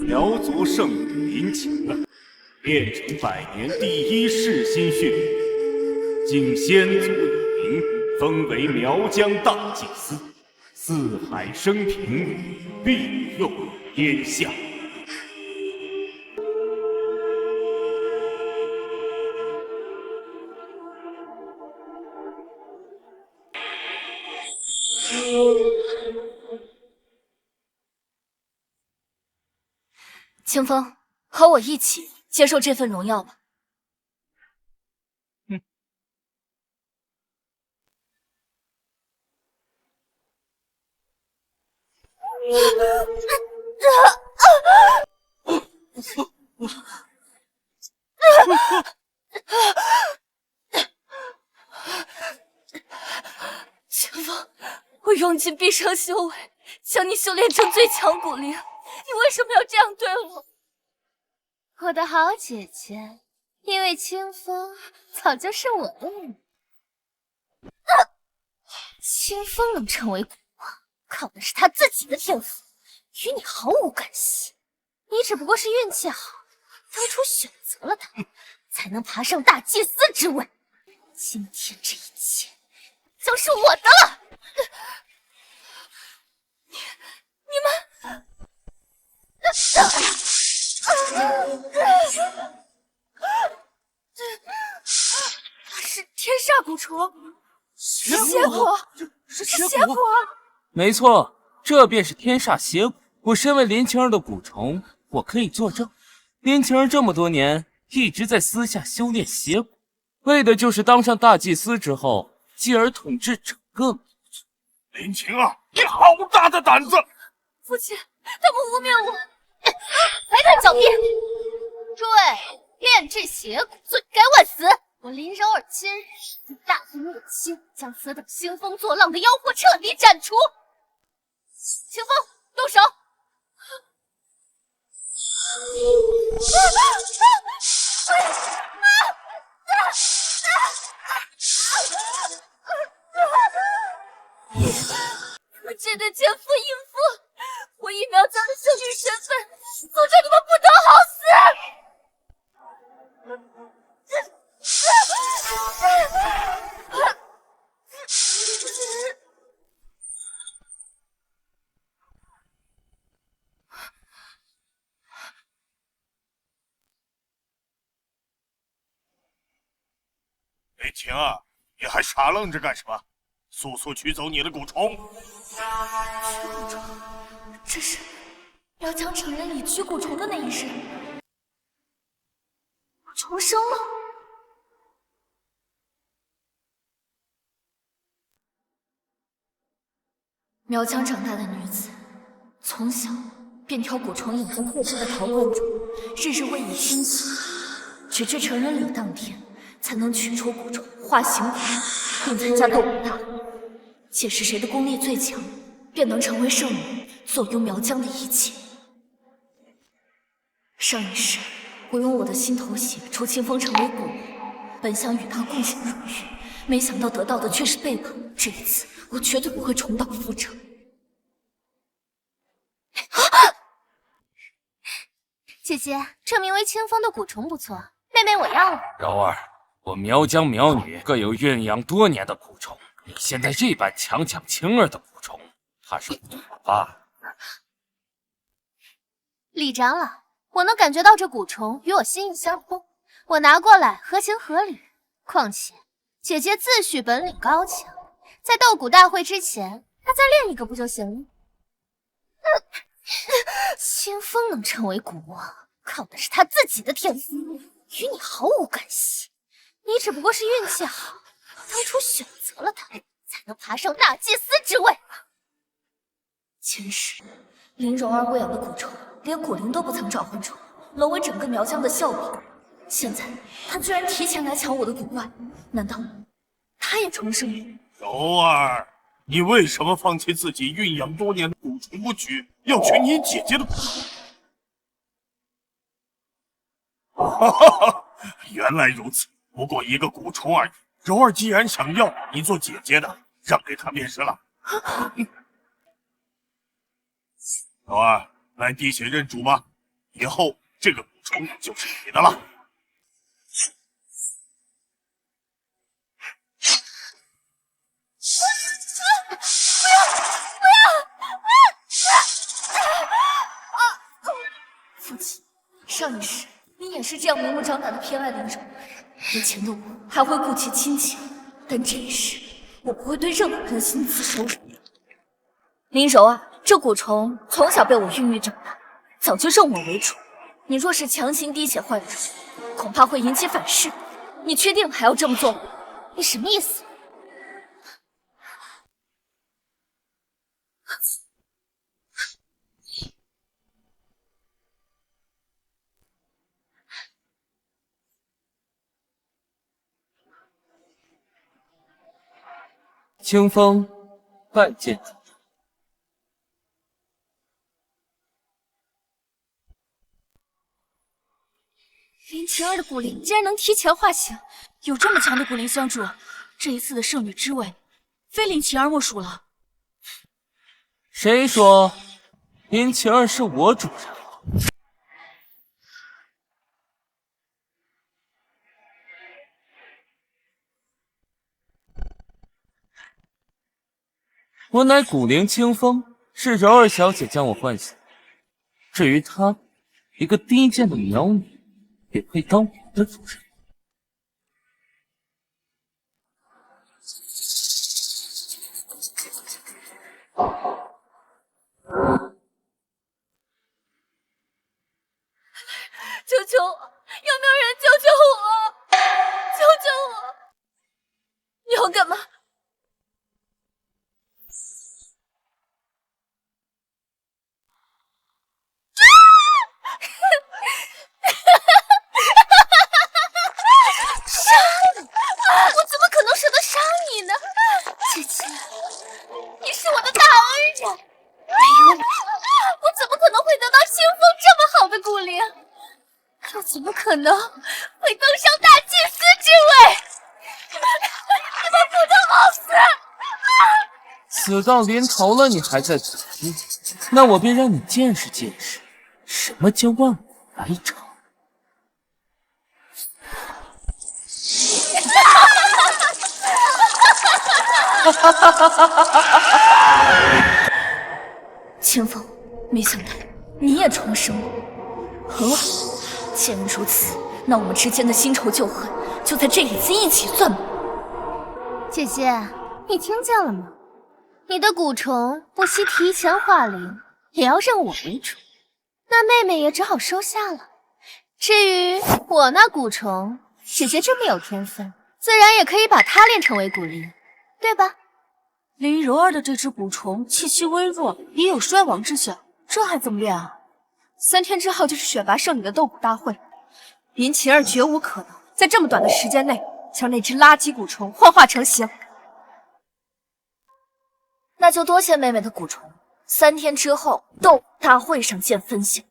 苗族圣女临寝了，炼成100年第一世心血，经先祖以名，封为苗疆大祭司，四海升平，庇佑天下。清风，和我一起接受这份荣耀吧。清风，我用尽毕生修为，将你修炼成最强骨灵，你为什么要这样对我？我的好姐姐，因为清风早就是我的女人。清风能成为国王，靠的是他自己的天赋，与你毫无干系。你只不过是运气好，当初选择了他，才能爬上大祭司之位。今天这一切将是我的了。你们。它是天煞蛊虫，邪蛊，是邪蛊。没错，这便是天煞邪蛊。我身为林晴儿的蛊虫，我可以作证，林晴儿这么多年一直在私下修炼邪蛊，为的就是当上大祭司之后，继而统治整个民族。林晴儿，你好大的胆子！父亲，他们污蔑我，还敢狡辩！诸位，炼制邪蛊，罪该万死！我林柔儿今日以大义灭亲，将此等兴风作浪的妖货彻底斩除。清风，动手！我这对奸夫淫妇，我以苗疆的圣女身份，诅咒你们不得好死！林晴儿，你还傻愣着干什么？速速取走你的蛊虫！驱蛊虫，这是苗疆成人礼驱蛊虫的那一世，我重生了。苗疆长大的女子，从小便挑蛊虫引中特制的陶罐中，日日喂以熏气，直至成人礼当天，才能取出蛊虫，化形蛊，并参加斗武大会。届时谁的功力最强，便能成为圣女，左右苗疆的一切。上一世，我用我的心头血助清风成为蛊王，本想与他共享荣誉，没想到得到的却是背叛。这一次，我绝对不会重蹈覆辙。姐姐，这名为清风的蛊虫不错，妹妹我要了。柔儿，我苗疆苗女各有孕养多年的蛊虫，你现在这般强抢青儿的蛊虫，怕是无法罢了。李长老，我能感觉到这蛊虫与我心意相通，我拿过来合情合理。况且姐姐自诩本领高强，在斗蛊大会之前，她再练一个不就行了？清风能成为蛊王，靠的是他自己的天赋，与你毫无干系。你只不过是运气好，当初选择了他，才能爬上大祭司之位。前世林柔儿喂养的蛊虫，连蛊灵都不曾召唤出，沦为整个苗疆的笑柄。现在他居然提前来抢我的蛊怪，难道他也重生了？柔儿，你为什么放弃自己孕养多年的蛊虫不取，要取你姐姐的蛊虫？哈哈哈，原来如此，不过一个蛊虫而已。柔儿既然想要你做姐姐的，让给她便是了。柔儿，来滴血认主吧。以后这个蛊虫就是你的了。父亲，上一世你也是这样明目张胆的偏爱林柔，以前的我还会顾及亲情，但这一世我不会对任何人心慈手软。林柔啊，这蛊虫从小被我孕育长大，早就认我为主。你若是强行滴血换人，恐怕会引起反噬。你确定还要这么做吗？你什么意思？清风，拜见。林晴儿的骨灵竟然能提前化形，有这么强的骨灵相助，这一次的圣女之位，非林晴儿莫属了。谁说林晴儿是我主人了？我乃古灵清风，是柔儿小姐将我唤醒。至于她，一个低贱的苗女，也配当我的主人？求求我，有没有人救救我？救救我！你要干嘛？杀你！我怎么可能舍得杀你呢？姐姐，你是我的大恩人，没有你，我怎么可能会得到清风这么好的骨灵？又怎么可能会登上大祭司之位？你们不得好死！死到临头了，你还在此地，那我便让你见识见识，什么叫万古来朝。清风，没想到你也重生了，很好。既然如此，那我们之间的新仇旧恨就在这一次一起算吧。姐姐，你听见了吗？你的蛊虫不惜提前化灵，也要认我为主，那妹妹也只好收下了。至于我那蛊虫，姐姐这么有天分，自然也可以把它练成为蛊灵，对吧？林柔儿的这只蛊虫气息微弱，也有衰亡之象，这还怎么练啊？3天之后就是选拔圣女的斗蛊大会，林晴儿绝无可能在这么短的时间内将那只垃圾蛊虫幻化成形。那就多谢妹妹的蛊虫，3天之后斗蛊大会上见分晓。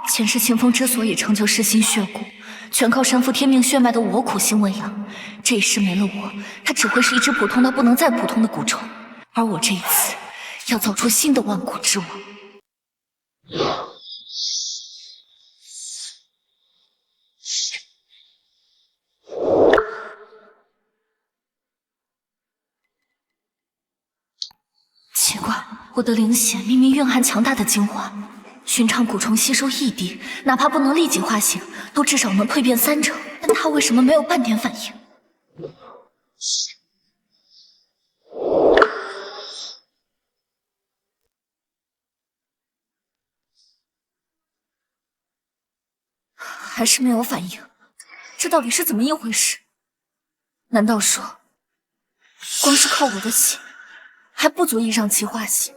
前世清风之所以成就噬心血蛊，全靠身负天命血脉的我苦心喂养。这一世没了我，它只会是一只普通到不能再普通的蛊虫。而我这一次要造出新的万蛊之王。奇怪，我的灵血明明蕴含强大的精华。寻常蛊虫吸收一滴，哪怕不能立即化形，都至少能蜕变3成。但它为什么没有半点反应？还是没有反应，这到底是怎么一回事？难道说，光是靠我的血，还不足以让其化形？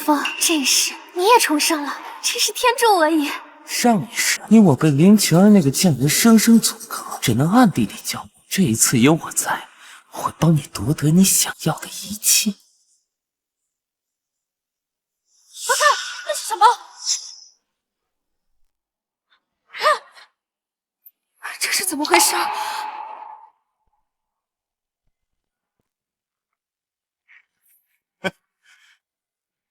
风，这一世你也重生了，真是天助我也。上一世你我被林晴儿那个贱人生生阻隔，只能暗地里交往。这一次有我在，我会帮你夺得你想要的一切。不看，那是什么？这是怎么回事？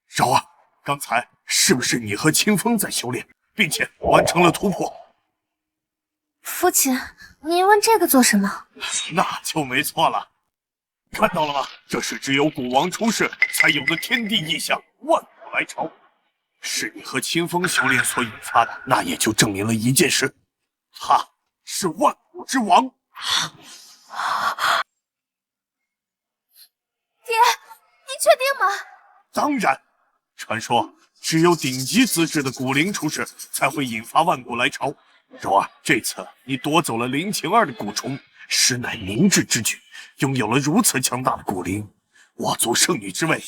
柔儿，刚才是不是你和清风在修炼，并且完成了突破？父亲，您问这个做什么？那就没错了。看到了吗？这是只有古王出世才有的天地异象，万古来朝，是你和清风修炼所引发的。那也就证明了一件事，他是万古之王。爹，您确定吗？当然，传说只有顶级资质的古灵出世，才会引发万古来朝。柔儿，这次你夺走了林晴儿的蛊虫，实乃明智之举。拥有了如此强大的古灵，我族圣女之位，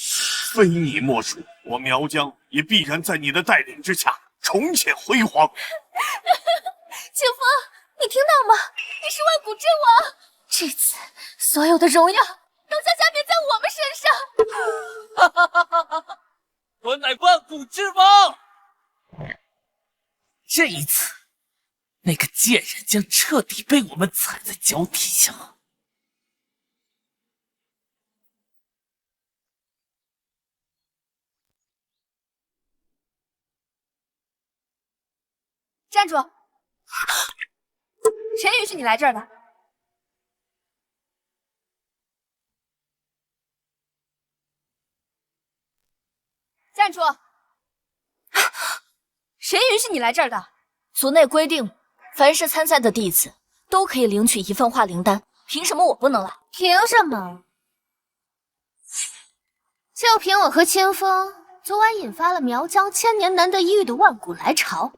非你莫属。我苗疆也必然在你的带领之下重现辉煌。清风，你听到吗？你是万古之王，这次所有的荣耀都将加冕在我们身上。我乃万古之王。这一次，那个贱人将彻底被我们踩在脚底下。站住！谁允许你来这儿的？站住！谁允许你来这儿的？族内规定，凡是参赛的弟子都可以领取一份化灵丹，凭什么我不能来？凭什么？就凭我和清风昨晚引发了苗疆千年难得一遇的万古来潮，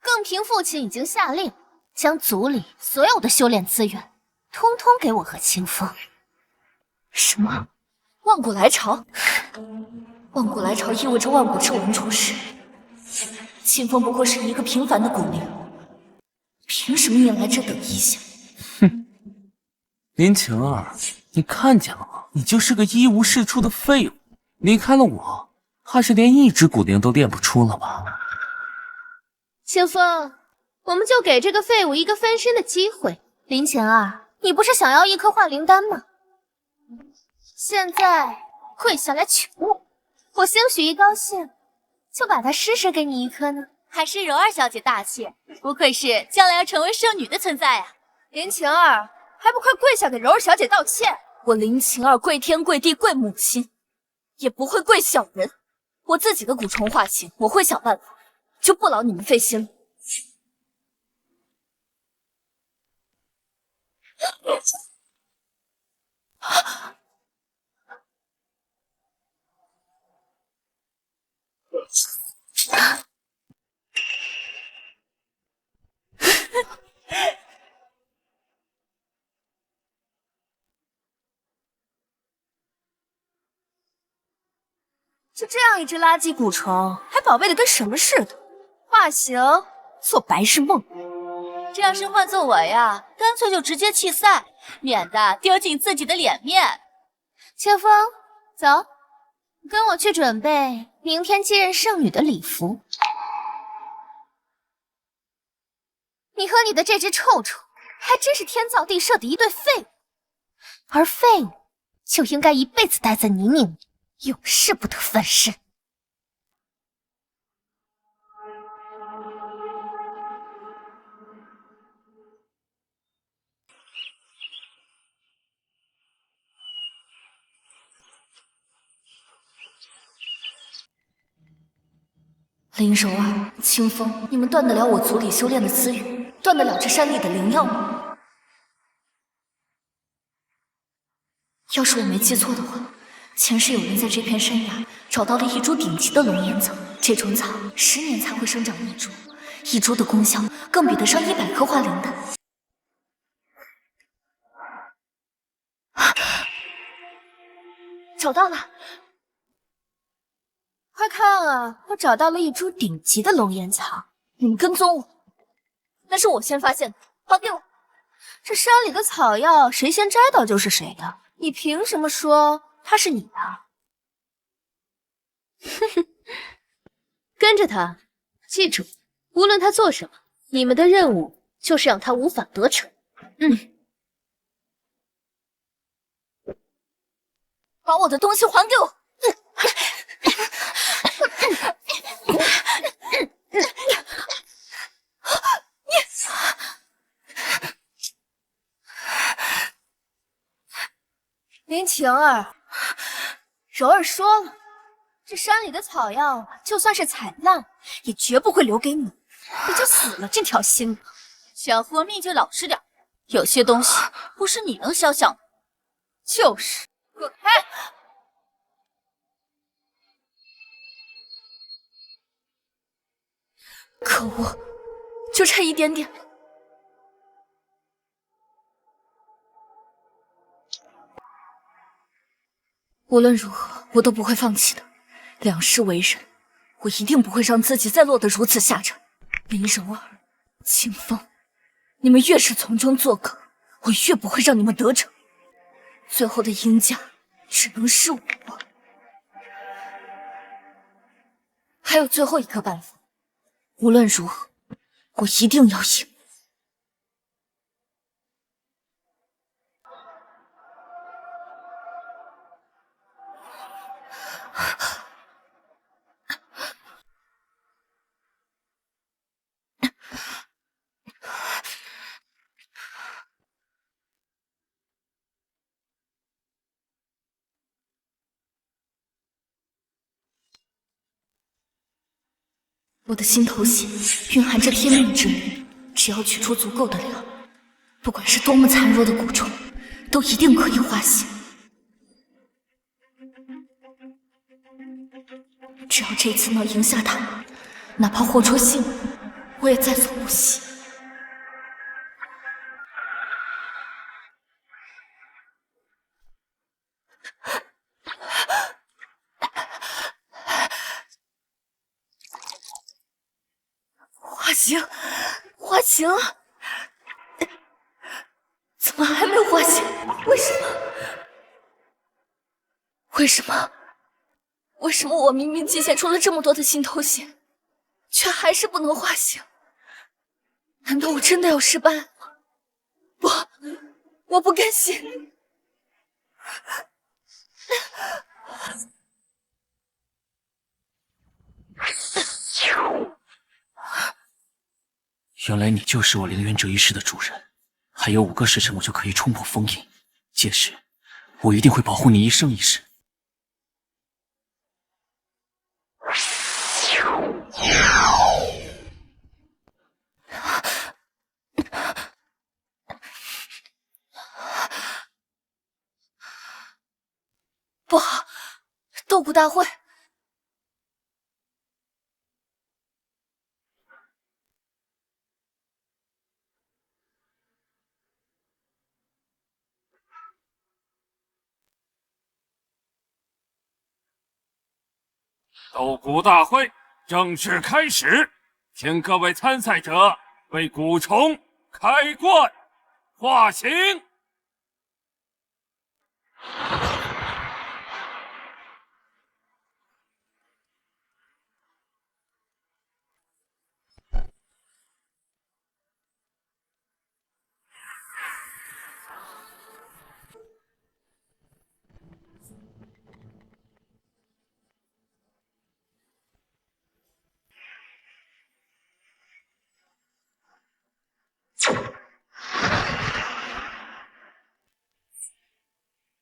更凭父亲已经下令，将族里所有的修炼资源，通通给我和清风。什么？万古来潮？万古来潮意味着万古之王出世。清风不过是一个平凡的古灵，凭什么引来这等异象？哼，林晴儿，你看见了吗？你就是个一无是处的废物。离开了我，怕是连一只古灵都练不出了吧？清风，我们就给这个废物一个翻身的机会。林晴儿，你不是想要一颗化灵丹吗？现在跪下来求我，我兴许一高兴，就把它施舍给你一颗呢。还是柔儿小姐大气，不愧是将来要成为圣女的存在啊！林晴儿，还不快跪下给柔儿小姐道歉！我林晴儿跪天跪地跪母亲，也不会跪小人。我自己的蛊虫化形，我会想办法，就不劳你们费心了。就这样一只垃圾蛊虫，还宝贝的跟什么似的？化形做白日梦。这要是换做我呀，干脆就直接弃赛，免得丢尽自己的脸面。清风，走，跟我去准备明天接任圣女的礼服。你和你的这只臭虫，还真是天造地设的一对废物，而废物就应该一辈子待在泥泞里，永世不得翻身。林柔儿、清风，你们断得了我族里修炼的资源，断得了这山里的灵药吗？要是我没记错的话，前世有人在这片山崖找到了一株顶级的龙眼草，这种草10年才会生长一株，一株的功效更比得上100颗化灵丹。找到了，快看啊，我找到了一株顶级的龙眼草，你们跟踪我。那是我先发现的，还给我！这山里的草药，谁先摘到就是谁的。你凭什么说它是你的？哼哼，跟着他，记住，无论他做什么，你们的任务就是让他无法得逞。把我的东西还给我！林晴儿，柔儿说了，这山里的草药就算是采烂，也绝不会留给你，你就死了这条心了。想活命就老实点，有些东西不是你能肖想的。就是，滚开！可恶，就差一点点。无论如何，我都不会放弃的。两世为人，我一定不会让自己再落得如此下场。林柔儿、清风，你们越是从中作梗，我越不会让你们得逞。最后的赢家只能是我。还有最后一个办法，无论如何，我一定要赢。我的心头血蕴含着天命之力，只要取出足够的量，不管是多么残弱的蛊虫，都一定可以化形。只要这次能赢下他，哪怕豁出性命，我也在所不惜。化形，化形了！怎么还没化形？为什么？为什么？为什么我明明祭献出了这么多的心头血，却还是不能化形？难道我真的要失败了？不，我不甘心！原来你就是我凌渊这一世的主人，还有5个时辰我就可以冲破封印，届时我一定会保护你一生一世。不好，斗骨大会！斗骨大会正式开始，请各位参赛者为蛊虫开罐化形。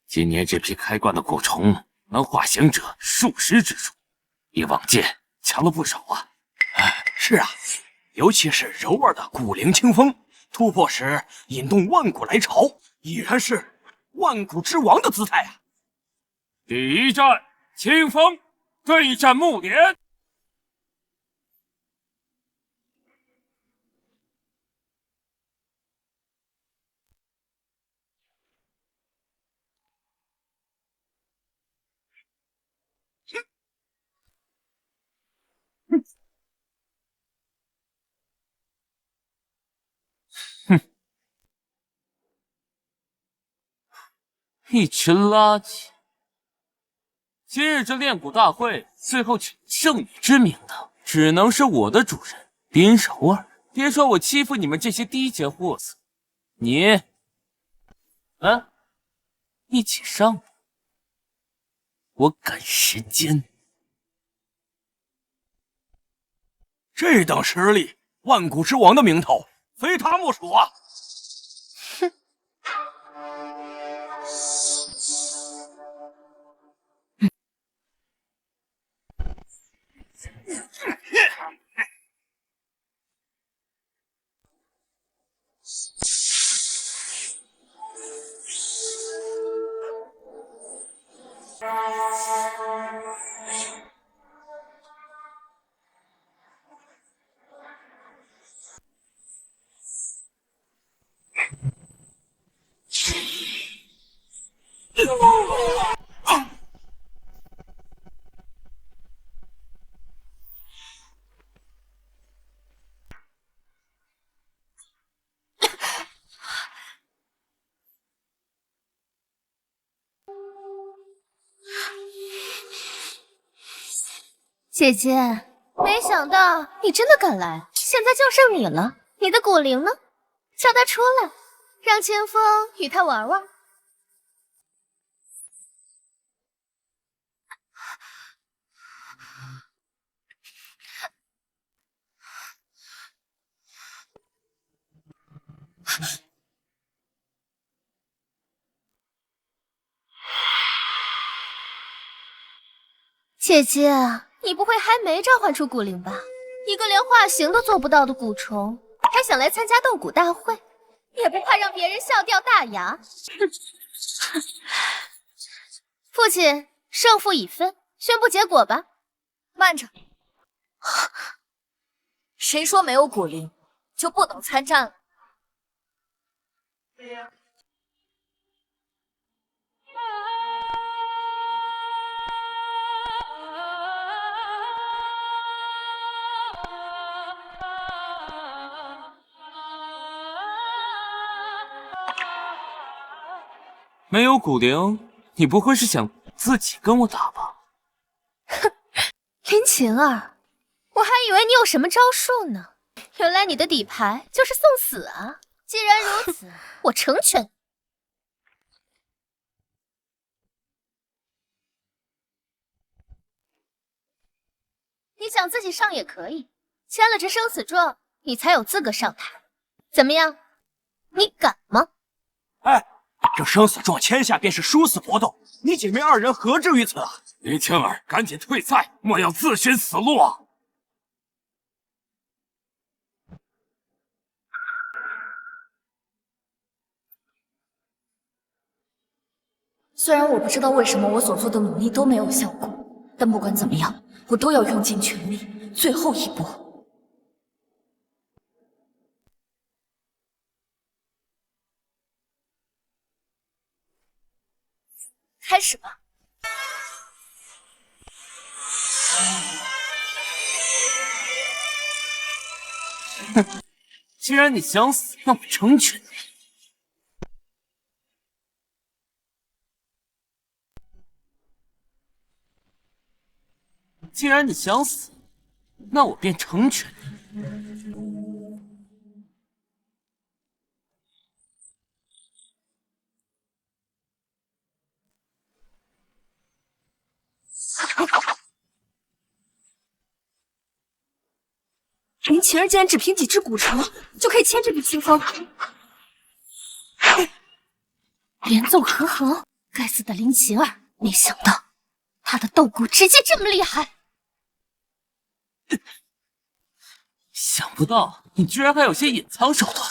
今年这批开罐的蛊虫能化形者数十之数，比往届强了不少啊！是啊，尤其是柔儿的古灵清风，突破时引动万古来朝，已然是万古之王的姿态啊！第一战，清风对战木莲。一群垃圾！今日这炼蛊大会，最后取圣女之名的，只能是我的主人林柔儿。别说我欺负你们这些低阶货色，你，一起上吧，我赶时间。这等实力，万古之王的名头非他莫属啊！姐姐，没想到你真的敢来，现在就剩你了。你的骨灵呢？叫他出来，让千峰与他玩玩。姐姐，你不会还没召唤出骨灵吧？一个连化形都做不到的蛊虫，还想来参加斗蛊大会，也不怕让别人笑掉大牙？父亲，胜负已分，宣布结果吧。慢着，谁说没有蛊灵就不能参战了？没有蛊灵，你不会是想自己跟我打吧？哼，林晴儿，我还以为你有什么招数呢，原来你的底牌就是送死啊！既然如此，我成全。你想自己上也可以，签了这生死状，你才有资格上台。怎么样？你敢吗？哎，这生死状签下便是殊死搏斗，你姐妹二人何至于此啊？林青儿，赶紧退赛，莫要自寻死路啊！虽然我不知道为什么我所做的努力都没有效果，但不管怎么样，我都要用尽全力，最后一搏。开始吧。哼，既然你想死，那我成全你。既然你想死，那我便成全你。林晴儿竟然只凭几只蛊虫就可以牵制住清风，连奏合合，该死的林晴儿！没想到她的斗蛊直接这么厉害。想不到你居然还有些隐藏手段，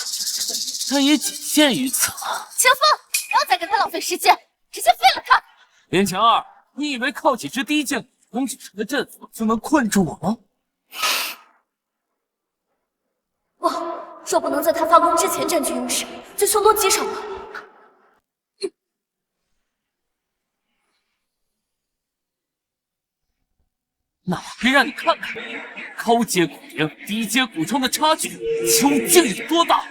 但也仅限于此了。清风，不要再跟他浪费时间，直接废了他！林晴儿，你以为靠几只低贱蛊虫组成的阵法就能困住我吗？不，若不能在他发功之前占据优势，就凶多吉少了。那我可以让你看看，高阶蛊灵、低阶蛊虫的差距究竟有多大！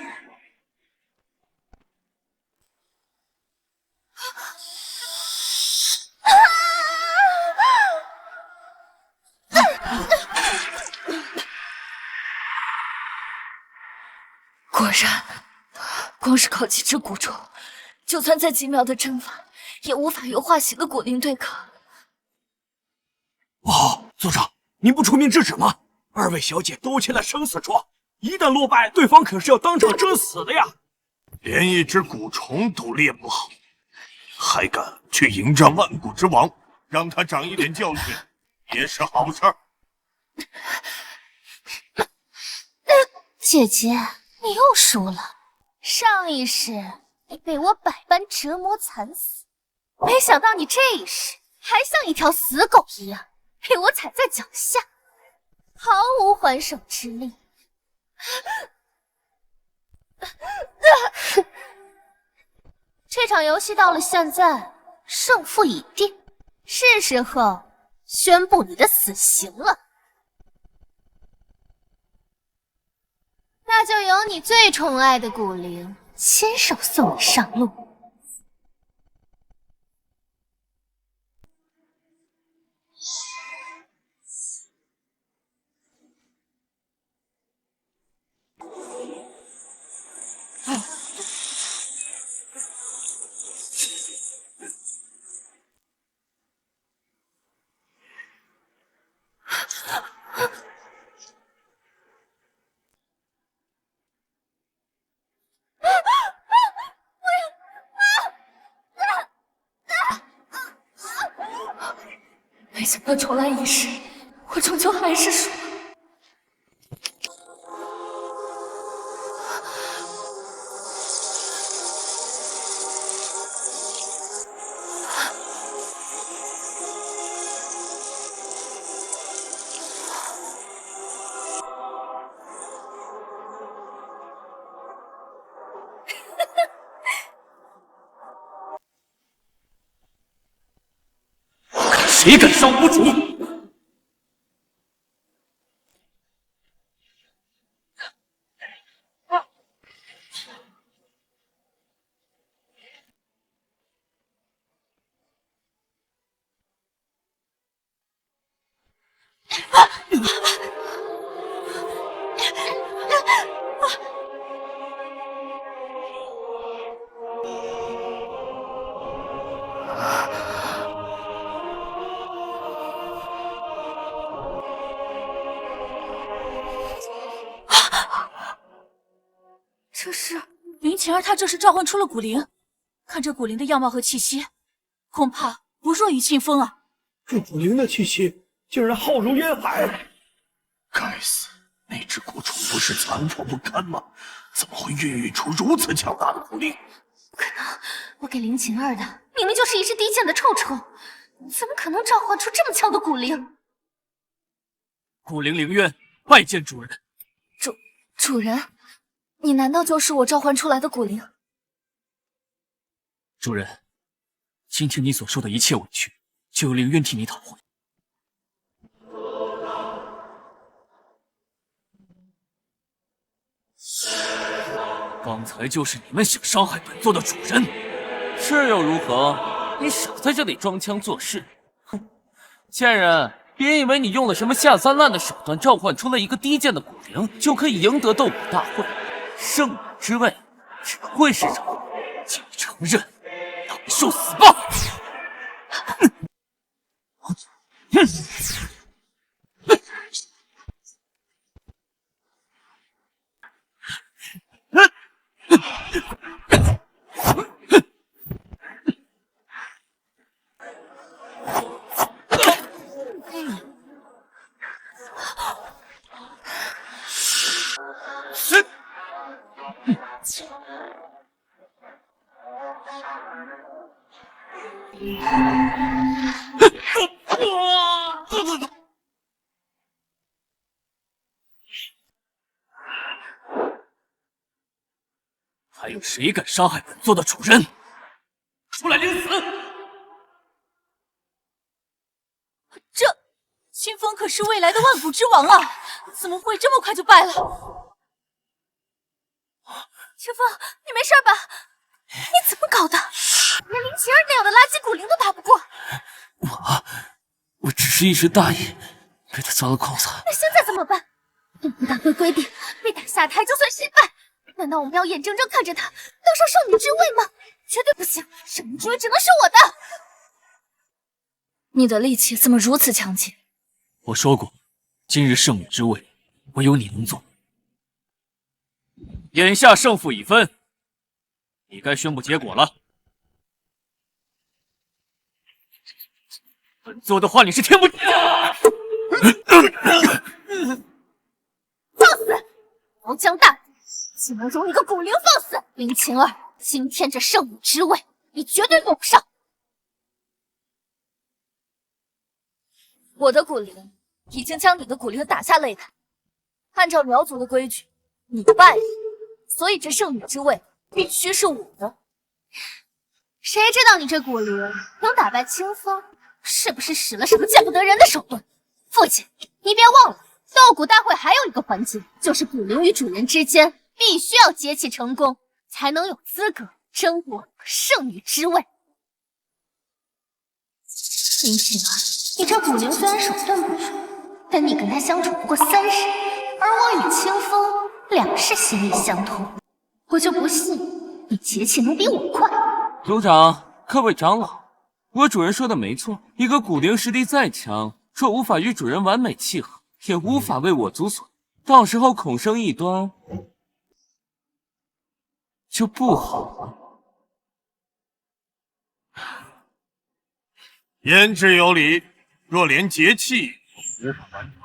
然，光是靠几只蛊虫，就算再精妙的阵法，也无法与化形的蛊灵对抗。不好，族长，您不出面制止吗？二位小姐都签了生死状，一旦落败，对方可是要当场致死的呀！连一只蛊虫都练不好，还敢去迎战万古之王，让他长一点教训，也是好事儿。姐姐，你又输了。上一世你被我百般折磨惨死，没想到你这一世还像一条死狗一样被我踩在脚下，毫无还手之力。这场游戏到了现在，胜负已定，是时候宣布你的死刑了。那就由你最宠爱的古灵亲手送你上路。没想到重来一世，我终究还是输了。谁敢伤无主？这是林晴儿，她这是召唤出了蛊灵，看这蛊灵的样貌和气息，恐怕不弱于清风啊！这蛊灵的气息竟然浩如烟海！该死，那只蛊虫不是残破不堪吗？怎么会孕育出如此强大的蛊灵？不可能，我给林晴儿的明明就是一只低贱的臭虫，怎么可能召唤出这么强的蛊灵？蛊灵凌渊，拜见主人。主人，你难道就是我召唤出来的蛊灵？主人，今天你所受的一切委屈，就由凌渊替你讨回。刚才就是你们想伤害本座的主人，是又如何？你少在这里装腔作势！哼，贱人，别以为你用了什么下三滥的手段召唤出了一个低贱的蛊灵，就可以赢得斗蛊大会。圣母之位只会是人，请承认，让你受死吧！还有谁敢伤害本座的主人？出来领死！这清风可是未来的万古之王啊，怎么会这么快就败了？清风，你没事吧？你怎么搞的？连林晴儿那样的垃圾蛊灵都打不过。我只是一时大意，被他钻了空子。那现在怎么办？斗蛊大会规定，被打下台就算失败。难道我们要眼睁睁看着他登上圣女之位吗？绝对不行！圣女之位只能是我的。你的力气怎么如此强劲？我说过，今日圣女之位，唯有你能做。眼下胜负已分，你该宣布结果了。本座的话你是听不见。放肆！苗疆大帝竟能容一个古灵放肆！林晴儿，今天这圣女之位，你绝对坐不上。我的骨灵已经将你的骨灵打下擂台，按照苗族的规矩，你败了，所以这圣女之位必须是我的。谁知道你这骨灵能打败清风，是不是使了什么见不得人的手段？父亲，你别忘了，斗骨大会还有一个环节，就是骨灵与主人之间必须要结契成功，才能有资格争夺圣女之位。林晴儿，你这骨灵虽然手段不错，但你跟他相处不过30日，而我与清风两是心意相通，我就不信你结契能比我快。族长，各位长老，我主人说的没错，一个骨灵实力再强，若无法与主人完美契合，也无法为我族所，到时候恐生异端就不好了。言之有理，若连节气都无法完成，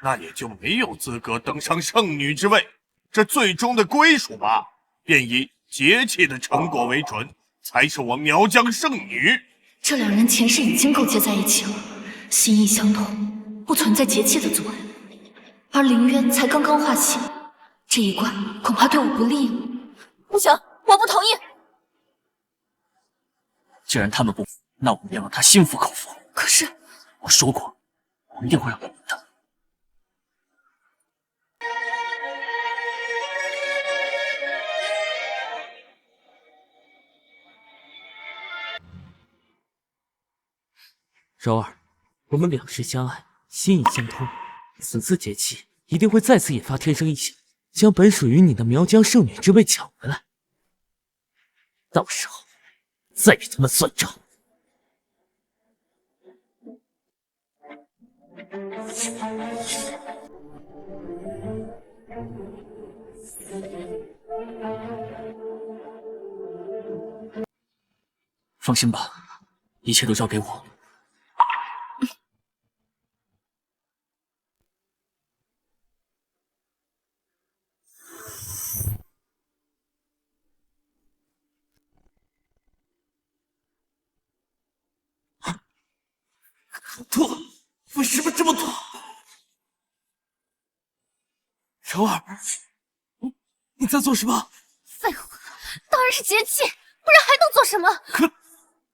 那也就没有资格登上圣女之位。这最终的归属吧，便以节气的成果为准，才是我苗疆圣女。这两人前世已经勾结在一起了，心意相通，不存在节气的阻碍。而凌渊才刚刚化形，这一关恐怕对我不利。不行，我不同意。既然他们不服，那我们要让他心服口服。可是我说过，我一定会让他赢的。柔儿，我们两世相爱，心意相通，此次节气一定会再次引发天生异象，将本属于你的苗疆圣女之位抢回来。到时候再与他们算账。放心吧，一切都交给我。痛，为什么这么痛？柔儿，你在做什么？废话，当然是节气，不然还能做什么？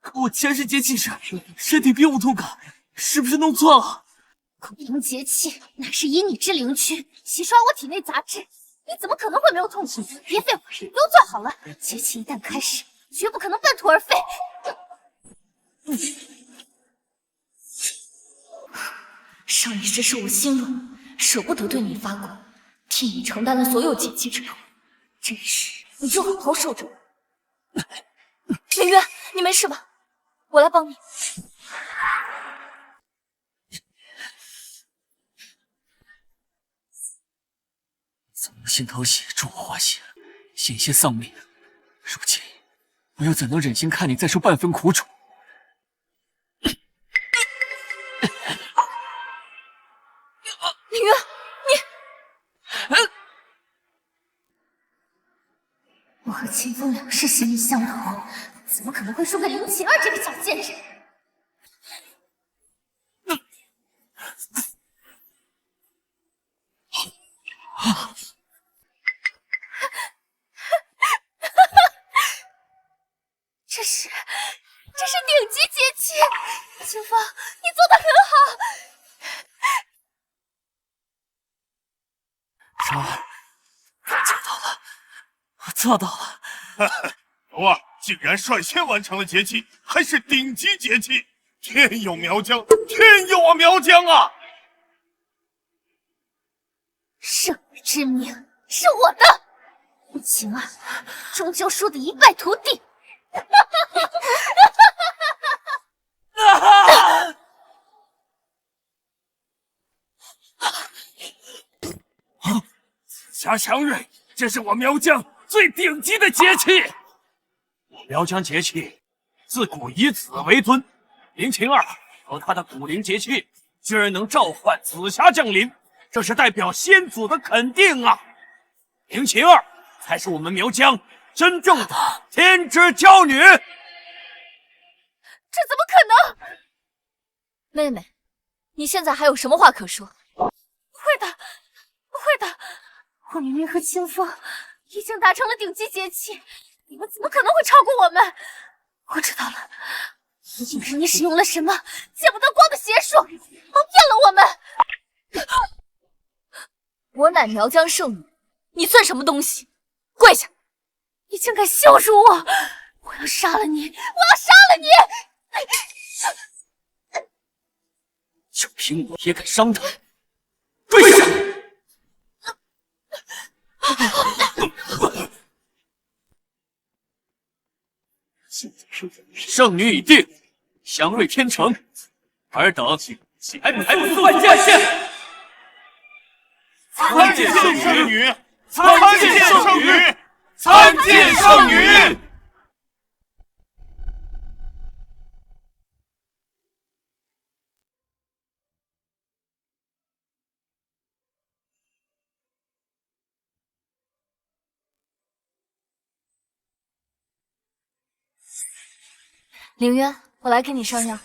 可我前世节气时身体并无痛感，是不是弄错了？古灵节气乃是以你之灵躯洗刷我体内杂质，你怎么可能会没有痛感？别废话，给我坐好了。节气一旦开始，绝不可能半途而废。上一世是我心软，舍不得对你发光，替你承担了所有节气之痛。这一世你就好好受着。凌渊，你没事吧？我来帮你。怎么心头血助我化血，险些丧命？如今我又怎能忍心看你再受半分苦楚？凌渊，我和清风两世心意相通，怎么可能会输给林晴儿这个小贱人？这是顶级节气，清风，你做得很好。柔儿，我做到了，我做到了。柔儿竟然率先完成了节气，还是顶级节气！天佑苗疆，天佑我苗疆啊！圣女之名是我的。晴儿终究输得一败涂地。夏祥瑞，这是我苗疆最顶级的节气。我苗疆节气自古以子为尊，林晴儿和她的古灵节气居然能召唤紫霞降临，这是代表先祖的肯定啊！林晴儿才是我们苗疆真正的天之骄女。这怎么可能？妹妹，你现在还有什么话可说？不会的，不会的，我明明和清风已经达成了顶级节气，你们怎么可能会超过我们？我知道了，一定是你使用了什么见不得光的邪术，蒙骗了我们。我乃苗疆圣女，你算什么东西？跪下！你竟敢羞辱我！我要杀了你！我要杀了你！就凭我也敢伤她？跪下！圣女已定，祥瑞天成，尔等还不速见见！参见圣女！参见圣女！参见圣女！凌渊，我来给你上药。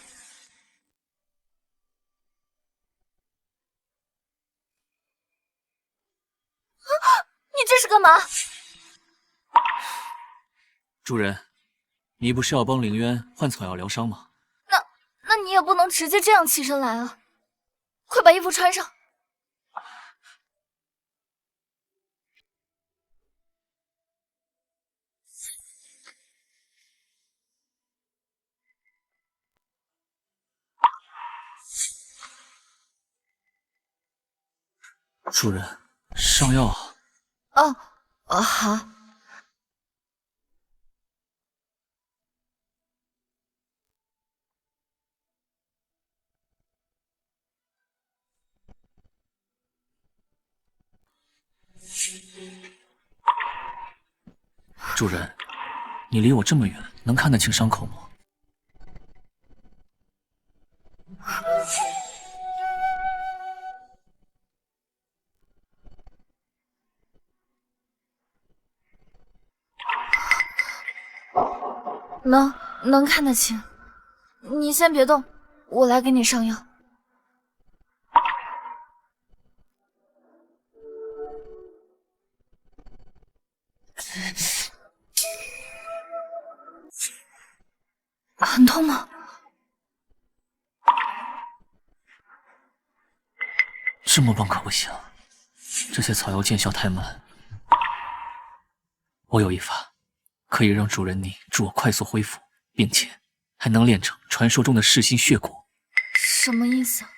你这是干嘛？主人，你不是要帮凌渊换草药疗伤吗？那你也不能直接这样起身来啊！快把衣服穿上。主人，上药。好。主人，你离我这么远，能看得清伤口吗？能看得清。你先别动，我来给你上药。很痛吗？这么棒可不行，这些草药见效太慢。我有一法，可以让主人你助我快速恢复，并且还能炼成传说中的噬心血骨。什么意思啊？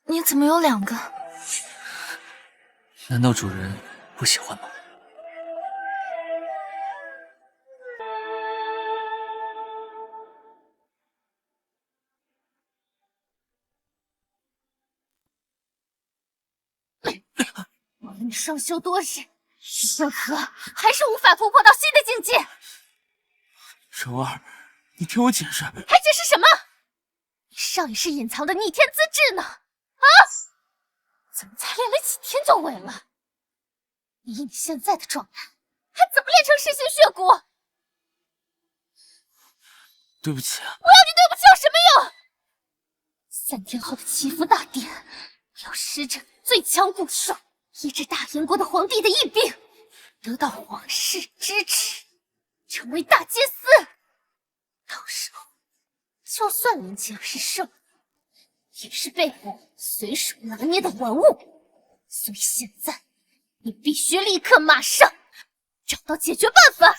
你怎么有2个？难道主人不喜欢吗？我们双修多日，为何还是无法突破到新的境界？柔儿，你听我解释。还解释什么？你上一世隐藏的逆天资质呢？啊！怎么才练了几天就萎了？以你现在的状态，还怎么练成噬心血骨？对不起啊。我要你对不起有什么用？3天后的祈福大典，要施展最强蛊术，医治大燕国的皇帝的疫病，得到皇室支持，成为大祭司。到时候，就算林青儿是圣，也是被我随手拿捏的玩物。所以现在，你必须立刻马上找到解决办法。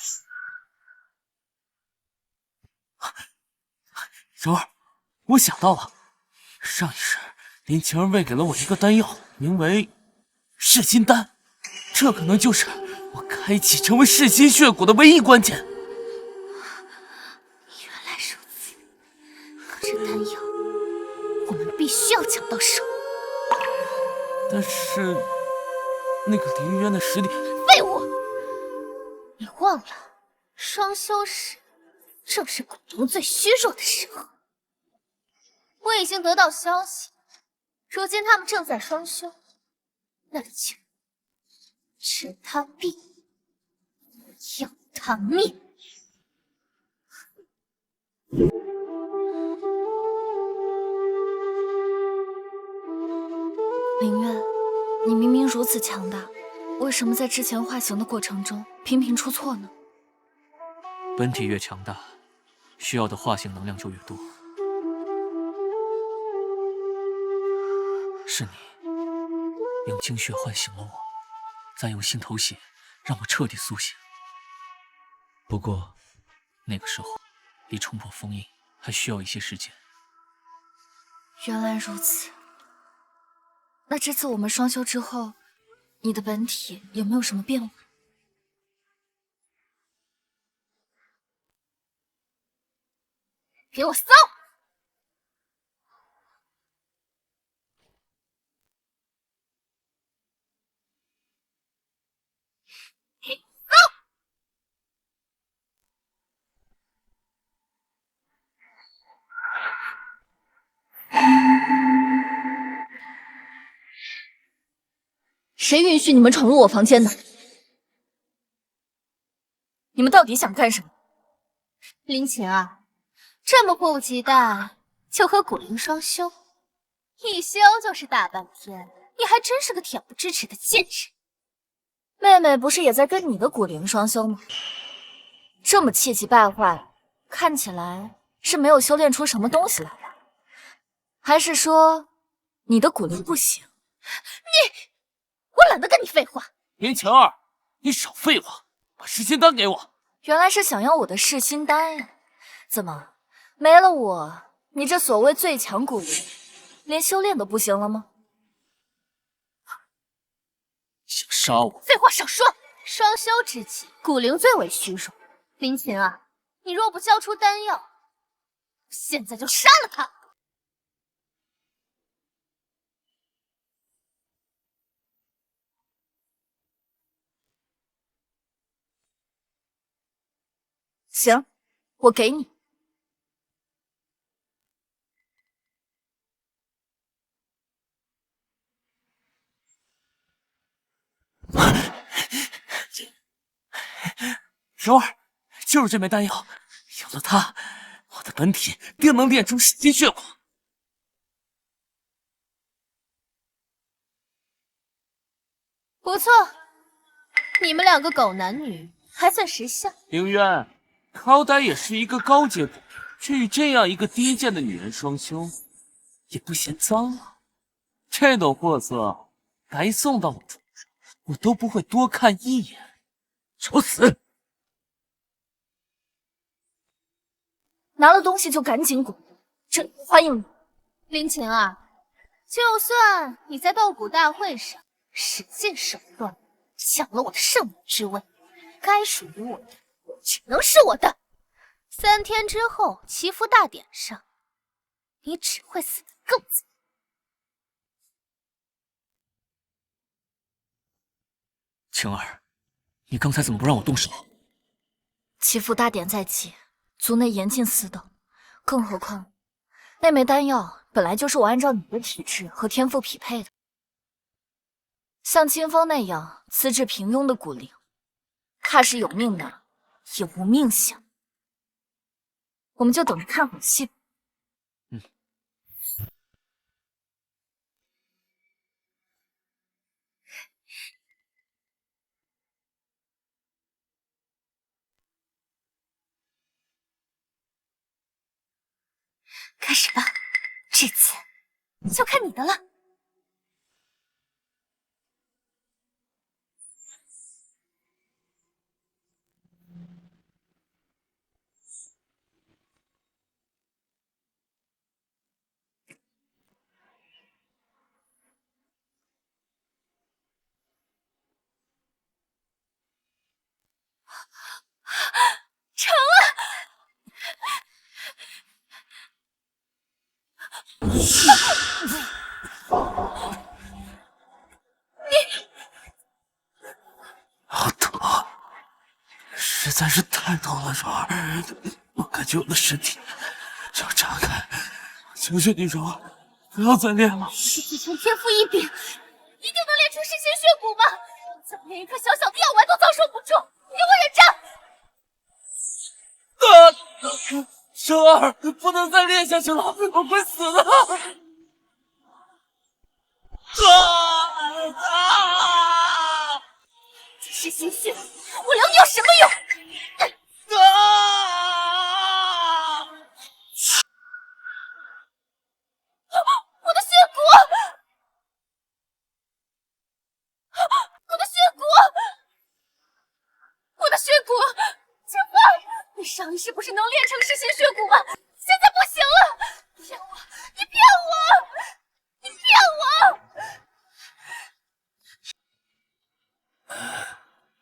柔儿，我想到了，上一世林晴儿喂给了我一个丹药，名为噬心丹，这可能就是我开启成为噬心血骨的唯一关键。原来如此，可这丹药我们必须要抢到手。但是那个凌渊的实力……废物！你忘了，双修时正是古灵最虚弱的时候。我已经得到消息，如今他们正在双修，那就吃他病，要他命。凌渊，你明明如此强大，为什么在之前化形的过程中频频出错呢？本体越强大，需要的化形能量就越多。是你用精血唤醒了我，再用心头血让我彻底苏醒。不过，那个时候离冲破封印还需要一些时间。原来如此。那这次我们双修之后，你的本体有没有什么变化？给我骚！谁允许你们闯入我房间的？你们到底想干什么？林晴儿，这么迫不及待就和古灵双修，一修就是大半天，你还真是个恬不知耻的贱人。妹妹不是也在跟你的古灵双修吗？这么气急败坏，看起来是没有修炼出什么东西来吧？还是说你的古灵不行？我懒得跟你废话。林晴儿，你少废话，把噬心丹给我。原来是想要我的噬心丹呀？怎么没了我，你这所谓最强古灵，连修炼都不行了吗？想杀我？废话少说。双修之际，古灵最为虚弱。林晴儿，你若不交出丹药，现在就杀了他。行，我给你。柔儿，就是这枚丹药，有了它，我的本体定能炼出噬心血骨。不错，你们两个狗男女还算识相。凌渊，好歹也是一个高阶古灵，却与这样一个低贱的女人双修，也不嫌脏啊。这种货色，白送到我桌上，我都不会多看一眼。找死！拿了东西就赶紧滚，这里不欢迎你。林晴儿，就算你在斗蛊大会上使尽手段抢了我的圣女之位，该属于我的只能是我的。3天之后祈福大典上，你只会死得更惨。晴儿，你刚才怎么不让我动手？祈福大典在即，族内严禁私斗，更何况那枚丹药本来就是我按照你的体质和天赋匹配的。像清风那样资质平庸的古灵，怕是有命拿也无命享。我们就等着看好戏吧。开始吧，这次就看你的了。成了！好疼，实在是太疼了，爽儿，我感觉我的身体就要炸开，求求你，爽儿，不要再练了。是子成天赋异禀，一定能练出噬心血骨吗？怎么连一颗小小的药丸都遭受不住？给我忍着！生儿，不能再练下去了，我会死的！这噬心血，我留你有什么用？我的血骨！我的血骨！我的血骨！清风，你上一世不是能练成噬心血骨吗？现在不行了！骗我！你骗我！你骗我！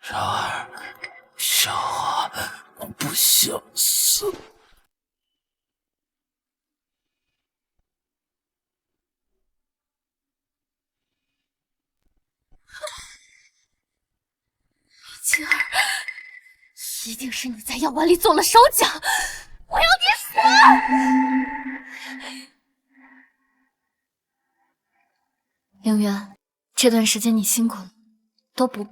然而，小花不想死。青儿，一定是你在药丸里做了手脚，我要你死！凌渊，这段时间你辛苦了，都不。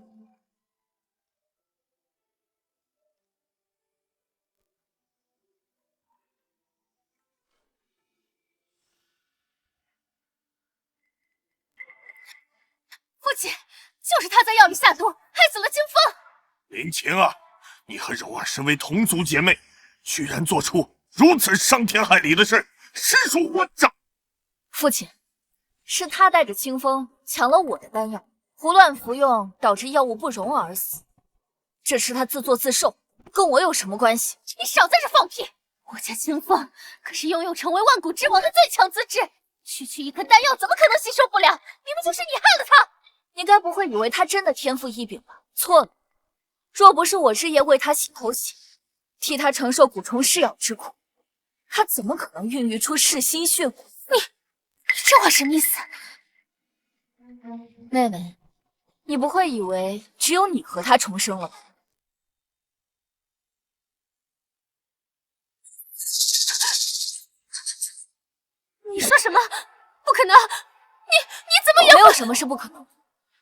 父亲，就是他在药里下毒，害死了清风。林晴儿，你和柔儿身为同族姐妹，居然做出如此伤天害理的事，实属混账！父亲，是他带着清风抢了我的丹药，胡乱服用，导致药物不溶而死。这是他自作自受，跟我有什么关系？你少在这放屁！我家清风可是拥有成为万古之王的最强资质，区区一颗丹药怎么可能吸收不了？明明就是你害了他！你该不会以为他真的天赋异禀吧？错了，若不是我日夜为他洗头洗，替他承受蛊虫噬咬之苦，他怎么可能孕育出噬心血骨？你这话什么意思？妹妹，你不会以为只有你和他重生了吧？你说什么？不可能！你怎么有？没有什么是不可能。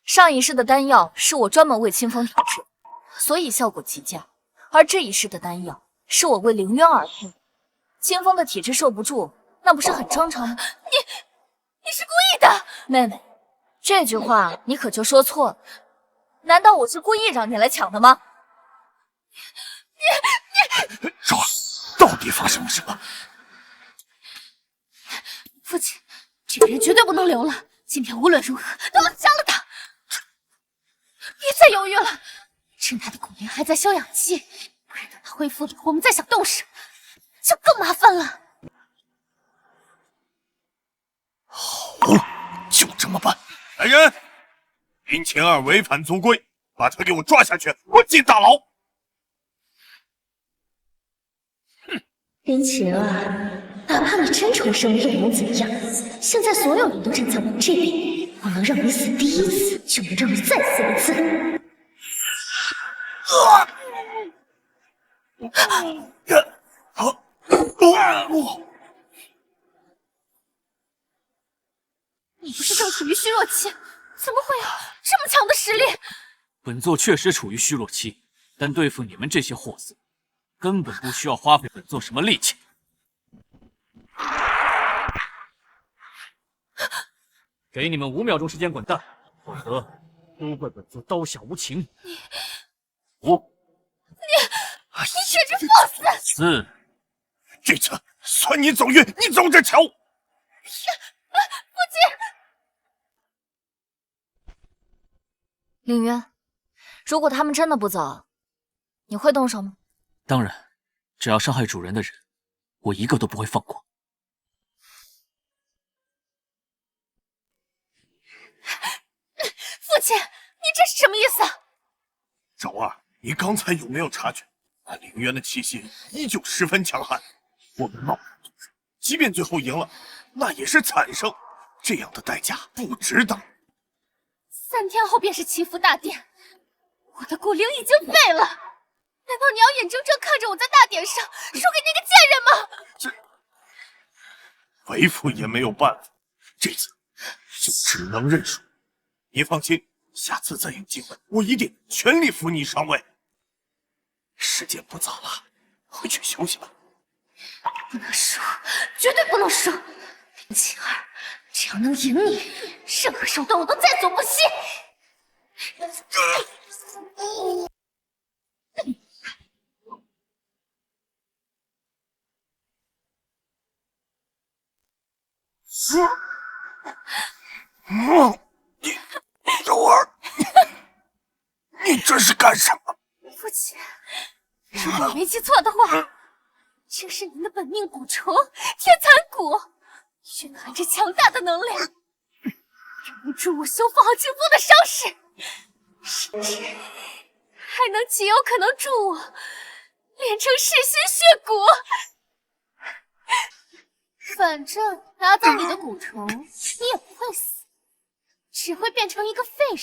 上一世的丹药是我专门为清风调制，所以效果极佳。而这一世的丹药是我为凌渊而配，清风的体质受不住，那不是很正常吗？你是故意的，妹妹，这句话你可就说错了。难道我是故意让你来抢的吗？柔儿，到底发生了什么？父亲，这个人绝对不能留了，今天无论如何都要杀了他！别再犹豫了，趁他的骨灵还在休养期，不然等他恢复了，我们再想动手就更麻烦了。好，就这么办。来人，林晴儿违反族规，把他给我抓下去，关进大牢。林晴儿，哪怕你真重生了又能怎样？现在所有人都站在我这边，我能让你死第一次，就能让你再死一次。你不是正处于虚弱期，怎么会有这么强的实力？本座确实处于虚弱期，但对付你们这些货色，根本不需要花费本座什么力气。给你们5秒钟时间滚蛋，否则都怪本座刀下无情。你简直放肆！ 4，这次算你走运，你走着瞧。父亲，凌渊，如果他们真的不走，你会动手吗？当然，只要伤害主人的人，我一个都不会放过。父亲，你这是什么意思？柔儿，你刚才有没有察觉，那凌渊的气息依旧十分强悍？我们贸然动手，即便最后赢了，那也是惨胜，这样的代价不值当。3天后便是祈福大典，我的骨灵已经废了，难道你要眼睁睁看着我在大典上输给那个贱人吗？为父也没有办法，这次就只能认输。你放心，下次再有机会，我一定全力扶你上位。时间不早了，回去休息吧。不能输，绝对不能输！林晴儿，只要能赢你，任何手段我都在所不惜。你，柔儿，你这是干什么？父亲，如果我没记错的话，这是您的本命蛊虫天蚕蛊，蕴含着强大的能量，能助我修复好情夫的伤势，甚至还能极有可能助我炼成噬心血蛊。反正拿走你的蛊虫，你也不会死，只会变成一个废人，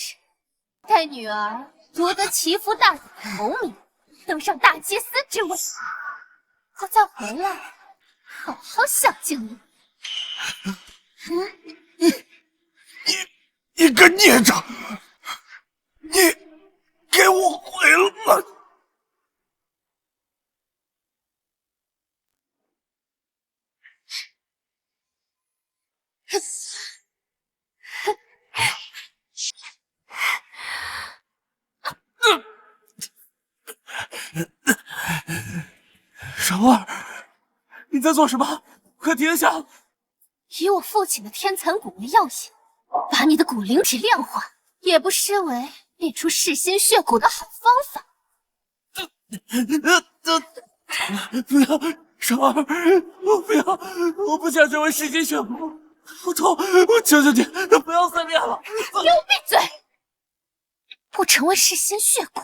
带女儿夺得祈福大典的头名，登上大祭司之位。我再回来，好好享敬你。你个孽障！你给我回来！柔儿，你在做什么？快停下！以我父亲的天蚕蛊为药引，把你的蛊灵体炼化，也不失为炼出噬心血蛊的好方法。不要，柔儿，我不要，我不想成为噬心血蛊，好痛！我求求你，不要再炼了！给我闭嘴！不成为噬心血蛊，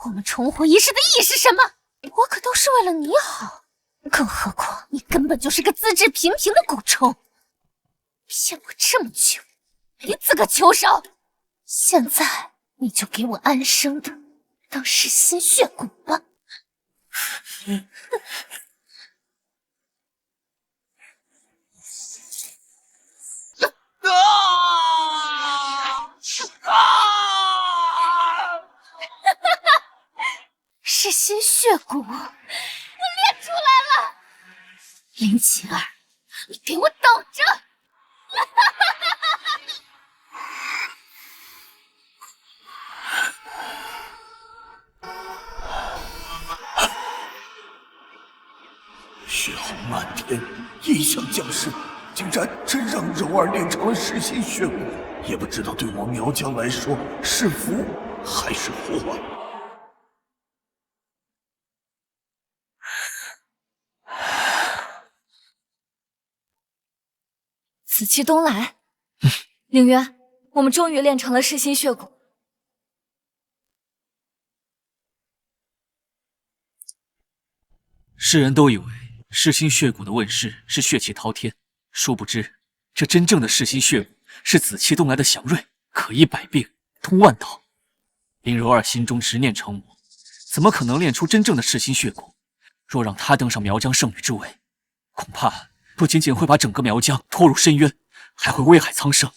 我们重活一世的意义是什么？我可都是为了你好，更何况你根本就是个资质平平的蛊虫，骗我这么久，没资格求饶。现在你就给我安生的当噬心血蛊吧。噬心血蛊，我练出来了！林晴儿，你给我等着！血红漫天，异象降世，竟然真让柔儿练成了噬心血蛊，也不知道对我苗疆来说是福还是祸。紫气东来，凌渊，我们终于练成了噬心血蛊。世人都以为噬心血蛊的问世是血气滔天，殊不知这真正的噬心血蛊是紫气东来的祥瑞，可医百病，通万道。林柔儿心中执念成魔，怎么可能练出真正的噬心血蛊？若让她登上苗疆圣女之位，恐怕不仅仅会把整个苗疆拖入深渊，还会危害苍生。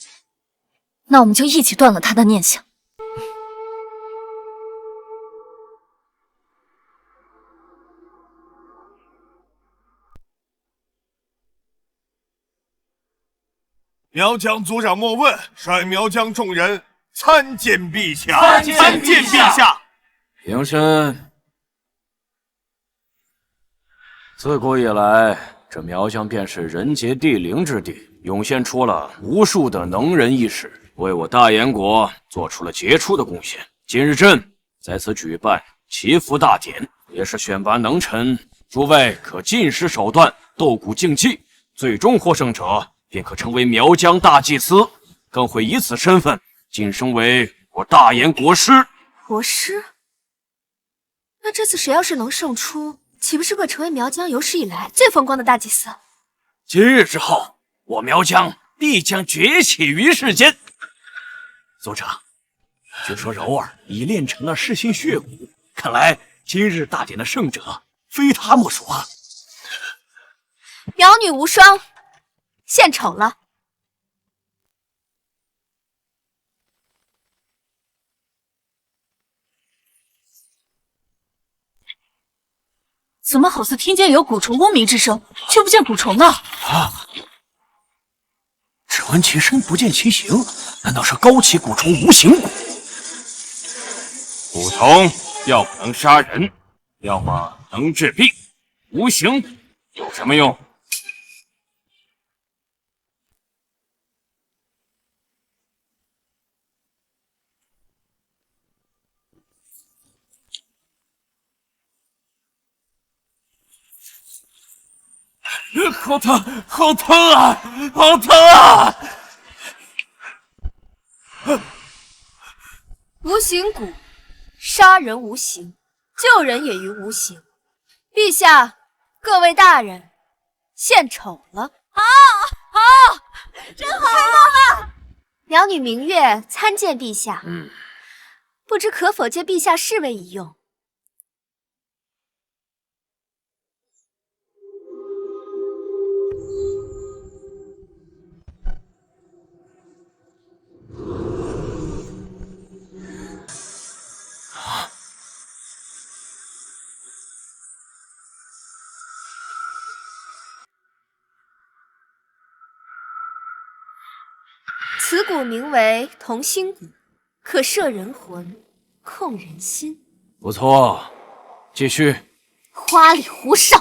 那我们就一起断了他的念想。苗疆族长莫问，率苗疆众人参见陛下。参见陛下。平身。自古以来，这苗疆便是人杰地灵之地，涌现出了无数的能人异士，为我大燕国做出了杰出的贡献。今日朕在此举办祈福大典，也是选拔能臣，诸位可尽施手段，斗鼓竞技，最终获胜者便可成为苗疆大祭司，更会以此身份晋升为我大燕国师。国师？那这次谁要是能胜出，岂不是会成为苗疆有史以来最风光的大祭司？今日之后，我苗疆必将崛起于世间。族长，据说柔儿已练成了噬心血骨，看来今日大典的胜者非他莫属啊！苗女无双，献丑了。怎么好似听见有蛊虫嗡鸣之声，却不见蛊虫呢？啊！只闻其声不见其形，难道是高起蛊虫无形蛊？蛊虫要么能杀人，要么能治病，无形有什么用？好疼，好疼啊，好疼啊！无形蛊，杀人无形，救人也于无形。陛下，各位大人，献丑了！真好啊！苗女明月参见陛下。不知可否借陛下侍卫一用？此蛊名为同心蛊，可摄人魂，控人心。不错，继续。花里胡哨，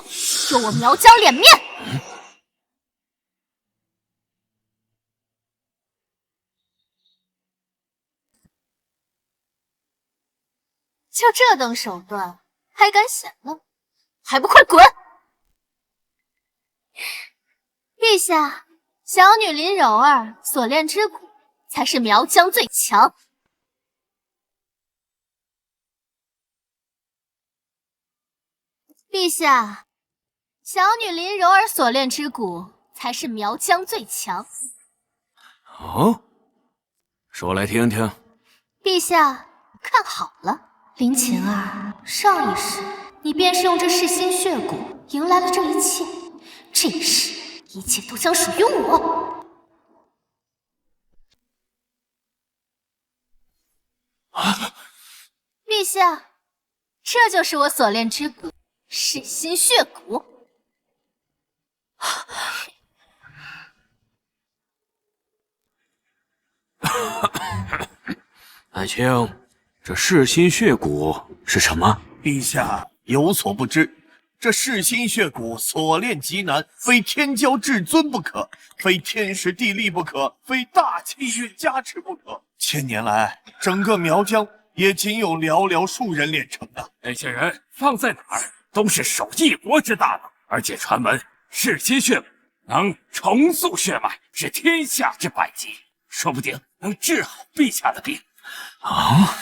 丢我苗疆脸面！就这等手段，还敢显露？还不快滚！陛下，小女林柔儿所炼之蛊才是苗疆最强。陛下，小女林柔儿所炼之蛊才是苗疆最强。哦，说来听听。陛下，看好了，林晴儿，上一世你便是用这噬心血蛊迎来了这一切，这一世一切都将属于我。陛下，这就是我所炼之蛊。噬心血蛊，爱卿，这噬心血蛊是什么？陛下有所不知，这噬心血蛊所炼极难，非天骄至尊不可，非天时地利不可，非大气运加持不可。千年来，整个苗疆也仅有寥寥数人炼成的。那些人放在哪儿？都是守一国之大佬，而且传闻噬心血蛊能重塑血脉，是天下之百疾，说不定能治好陛下的病。啊，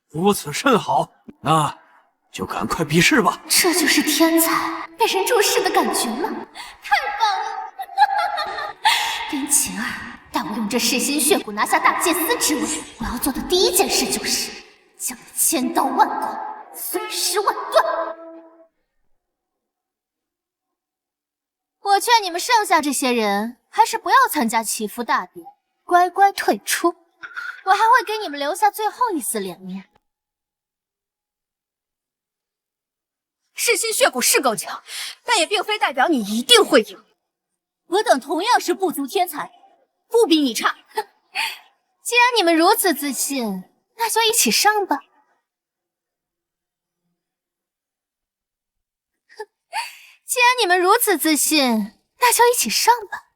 如此甚好，那就赶快比试吧。这就是天才被人注视的感觉吗？太棒了！林晴儿，待我用这噬心血蛊拿下大祭司之位，我要做的第一件事就是将你千刀万剐，碎尸万段。我劝你们剩下这些人，还是不要参加祈福大典，乖乖退出。我还会给你们留下最后一丝脸面。噬心血蛊是够强，但也并非代表你一定会赢。我等同样是不足天才，不比你差。既然你们如此自信，那就一起上吧。既然你们如此自信，那就一起上吧。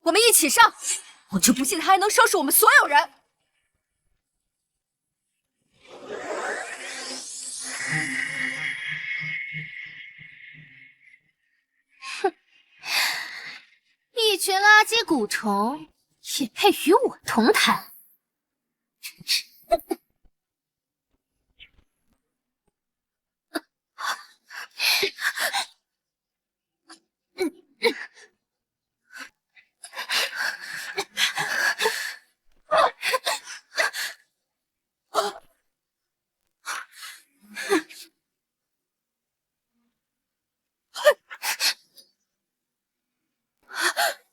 我们一起上！我就不信他还能收拾我们所有人！哼，一群垃圾蛊虫也配与我同台？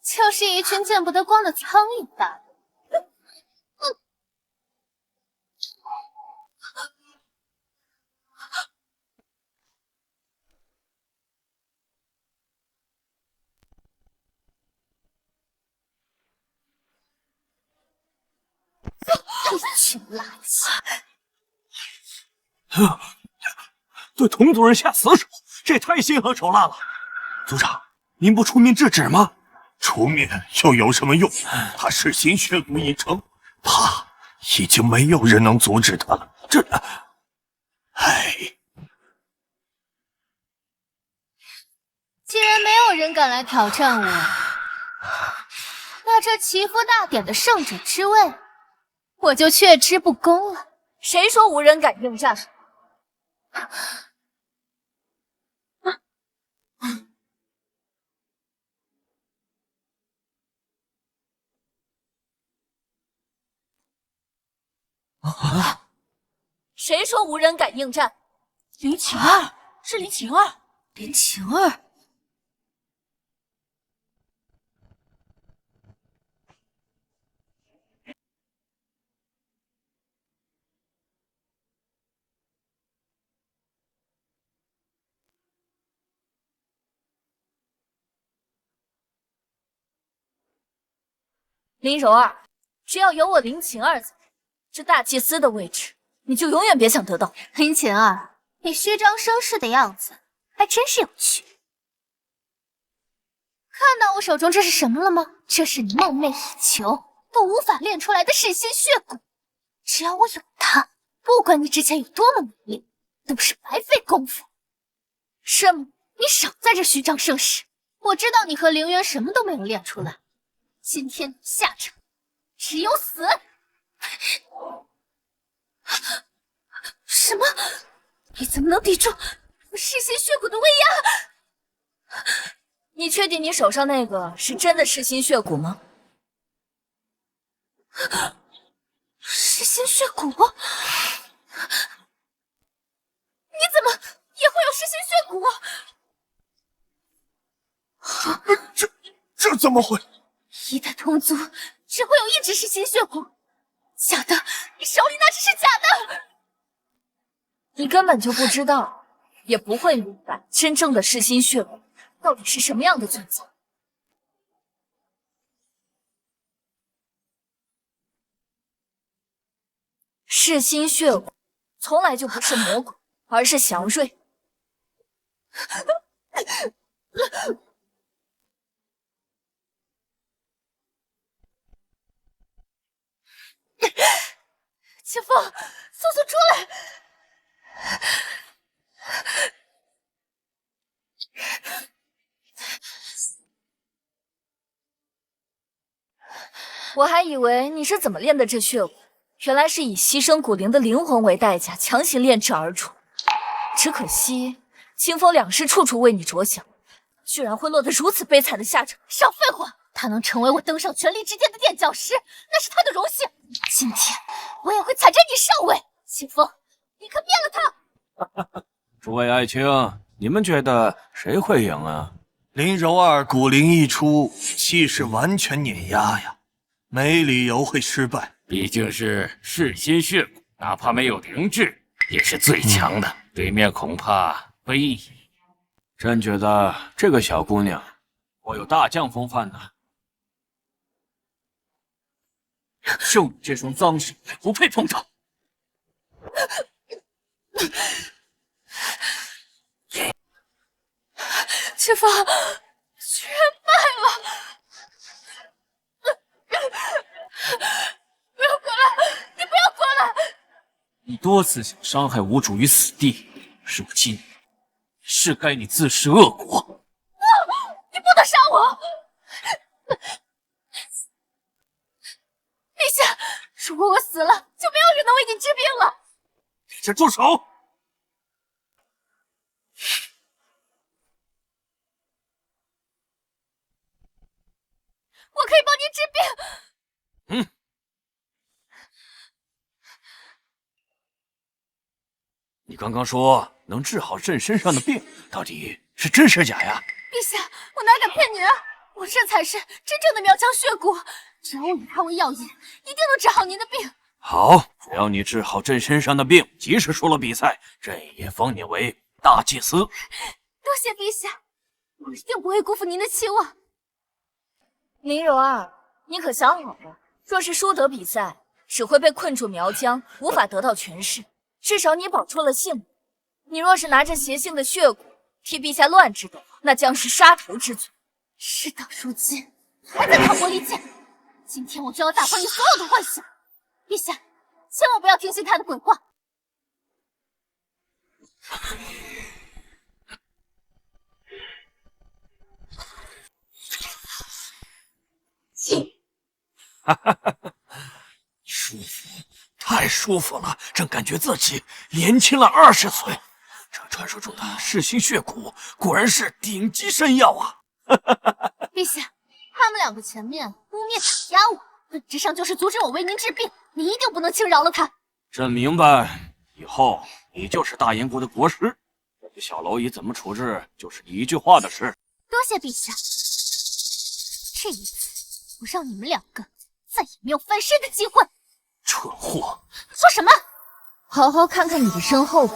就是一群见不得光的苍蝇罢了。一群垃圾！对童族人下死手，这也太心狠手辣了。族长，您不出面制止吗？出面又有什么用？他噬心血蛊已成，已经没有人能阻止他了。既然没有人敢来挑战我，那这祈福大典的圣者之位，我就却之不恭了。谁说无人敢应战？谁说无人敢应战？林晴儿，是林晴儿，林晴儿。林柔儿，只要有我林晴儿在，这大祭司的位置，你就永远别想得到。林晴儿，你虚张声势的样子还真是有趣。看到我手中这是什么了吗？这是你梦寐以求都无法练出来的噬心血蛊。只要我有它，不管你之前有多么努力，都是白费功夫。是吗？你少在这虚张声势！我知道你和凌渊什么都没有练出来。今天的下场只有死！什么？你怎么能抵住我噬心血蛊的威压？你确定你手上那个是真的噬心血蛊吗？噬心血蛊？你怎么也会有噬心血蛊啊？这怎么会？一代同族只会有一只噬心血蛊，假的！你手里那只是假的！你根本就不知道，也不会明白真正的噬心血蛊到底是什么样的存在。噬心血蛊从来就不是魔鬼，而是祥瑞。清风，速速出来！我还以为你是怎么练的这血蛊，原来是以牺牲蛊灵的灵魂为代价强行炼制而出。只可惜清风两世处处为你着想，居然会落得如此悲惨的下场。少废话！他能成为我登上权力之巅的垫脚石，那是他的荣幸。今天我也会踩着你上位。清风，你可变了他！诸位爱卿，你们觉得谁会赢啊？林柔儿蛊灵一出，气势完全碾压呀，没理由会失败。毕竟是噬心血蛊，哪怕没有灵智，也是最强的，对面恐怕非议。朕觉得这个小姑娘颇有大将风范呢。就你这双脏手，不配碰她。赤峰居然败了！不要过来！你不要过来！你多次想伤害无主于死地，如今是该你自食恶果。你不能杀我！陛下，如果我死了，就没有人能为你治病了。给这住手！我可以帮您治病。你刚刚说能治好朕身上的病，到底是真是假呀？陛下，我哪敢骗您啊！我这才是真正的苗疆血骨，只要我以它为药引，一定能治好您的病。好，只要你治好朕身上的病，即使输了比赛，朕也封你为大祭司。多谢陛下，我一定不会辜负您的期望。林柔儿，你可想好了，若是输得比赛，只会被困住苗疆，无法得到权势。至少你保住了性命。你若是拿着邪性的血骨替陛下乱治的话，那将是杀头之罪。事到如今，还在挑拨离间，今天我就要打破你所有的幻想。陛下，千万不要听信他的鬼话。舒服，太舒服了！朕感觉自己年轻了20岁。这传说中的噬心血骨果然是顶级神药啊！陛下，他们两个前面污蔑打压我，本质上就是阻止我为您治病。你一定不能轻饶了他。朕明白，以后你就是大燕国的国师，这小蝼蚁怎么处置，就是你一句话的事。多谢陛下，这一次我让你们两个再也没有翻身的机会。蠢货！说什么？好好看看你的身后吧。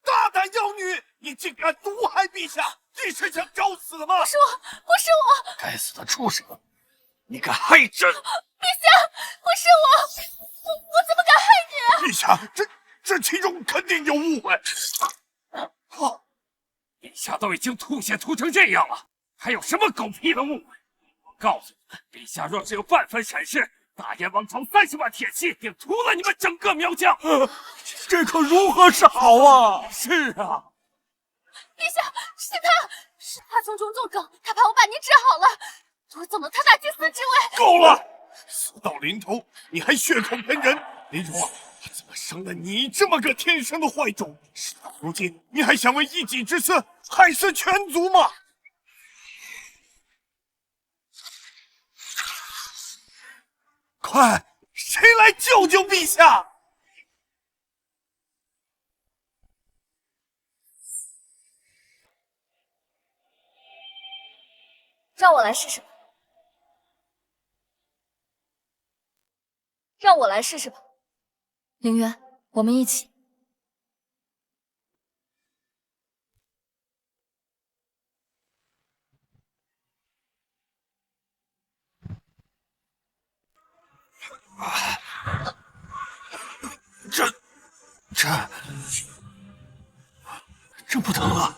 大胆妖女，你竟敢毒害陛下！你是想找死吗？不是我！该死的畜生！你敢害朕！陛下，不是我怎么敢害你啊？陛下，这其中肯定有误会。陛下都已经吐血吐成这样了，还有什么狗屁的误会？我告诉你们，陛下若是有半分闪失，大燕王朝30万铁骑定屠了你们整个苗疆。这可如何是好啊？是啊，陛下，是他从中作梗，他怕我把您治好了，夺走了他大祭司之位。够了！死到临头，你还血口喷人！林柔啊，他怎么生了你这么个天生的坏种？事到如今，你还想为一己之私害死全族吗？快，谁来救救陛下？让我来试试吧。让我来试试吧。凌渊，我们一起。这不疼了。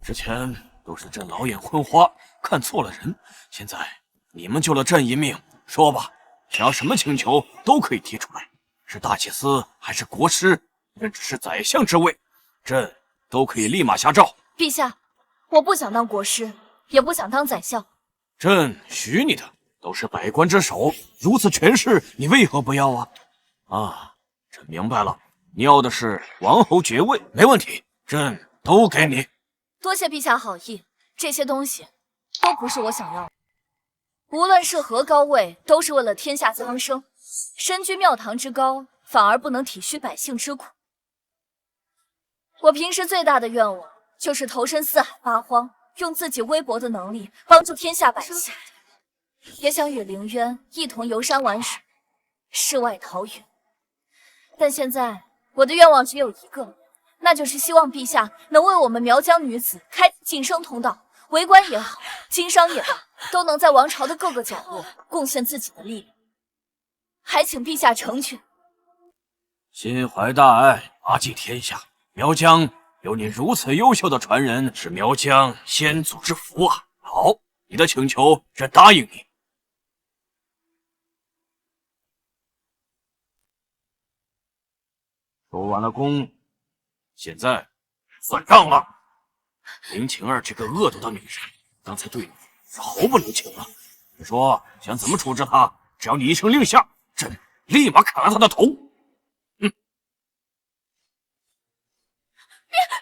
之前都是朕老眼昏花，看错了人，现在你们救了朕一命，说吧，想要什么请求都可以提出来，是大祭司还是国师，甚至是宰相之位，朕都可以立马下诏。陛下，我不想当国师，也不想当宰相。朕许你的都是百官之首，如此权势，你为何不要啊？啊，朕明白了，你要的是王侯爵位，没问题，朕都给你。多谢陛下好意，这些东西都不是我想要的。无论是何高位，都是为了天下苍生。身居庙堂之高，反而不能体恤百姓之苦。我平时最大的愿望就是投身四海八荒，用自己微薄的能力帮助天下百姓。也想与凌渊一同游山玩水，世外桃源。但现在我的愿望只有一个，那就是希望陛下能为我们苗疆女子开晋升通道，为官也好，经商也罢，都能在王朝的各个角落贡献自己的力量。还请陛下成全。心怀大爱，拔济天下。苗疆有你如此优秀的传人，是苗疆先祖之福啊！好，你的请求朕答应你。收完了工，现在算账了。林晴儿这个恶毒的女人，刚才对你是毫不留情了。你说想怎么处置她？只要你一声令下，朕立马砍了她的头。